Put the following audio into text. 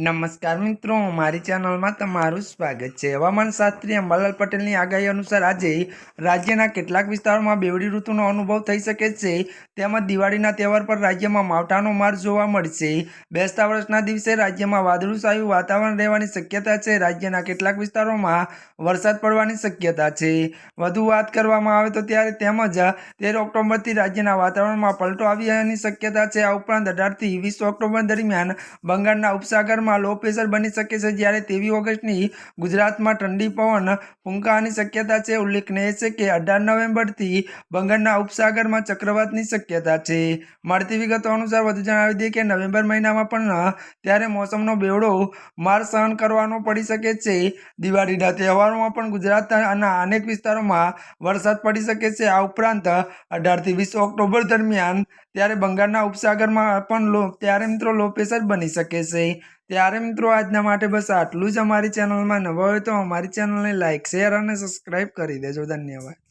નમસ્કાર મિત્રો, મારી ચેનલમાં તમારું સ્વાગત છે। હવામાન શાસ્ત્રી અંબાલાલ પટેલની આગાહી અનુસાર આજે રાજ્યના કેટલાક વિસ્તારોમાં બેવડી ઋતુનો અનુભવ થઈ શકે છે। તેમજ દિવાળીના તહેવાર પર રાજ્યમાં માવઠાનો માર જોવા મળશે। બેસતા વર્ષના દિવસે રાજ્યમાં વાદળછાયું વાતાવરણ રહેવાની શક્યતા છે। રાજ્યના કેટલાક વિસ્તારોમાં વરસાદ પડવાની શક્યતા છે। વધુ વાત કરવામાં આવે તો ત્યારે તેમજ 13 ઓક્ટોબરથી રાજ્યના વાતાવરણમાં પલટો આવવાની શક્યતા છે। આ ઉપરાંત 18થી 20 ઓક્ટોબર દરમિયાન બંગાળના ઉપસાગરમાં લો પ્રેશર બની શકે છે, જ્યારે 23 ઓગસ્ટની ગુજરાતમાં ઠંડી પવન ફૂંકાવાની શક્યતા છે। ઉલ્લેખનીય છે કે 18 નવેમ્બરથી બંગાળના ઉપસાગરમાં ચક્રવાતની શક્યતા છે। મળતી વિગતો અનુસાર વધુ જણાવી દઈએ કે નવેમ્બર મહિનામાં પણ ત્યારે મોસમનો બેવડો માર સહન કરવાનો પડી શકે છે। દિવાળીના તહેવારોમાં પણ ગુજરાતના અનેક વિસ્તારોમાં વરસાદ પડી શકે છે। આ ઉપરાંત 18થી 20 ઓક્ટોબર દરમિયાન ત્યારે બંગાળના ઉપસાગરમાં પણ ત્યારે મિત્રો લો પ્રેશર બની શકે છે। ત્યારે મિત્રો આજના માટે બસ આટલું જ। અમારી ચેનલમાં નવા હોય તો અમારી ચેનલને લાઇક, શેર અને સબસ્ક્રાઈબ કરી દેજો। ધન્યવાદ।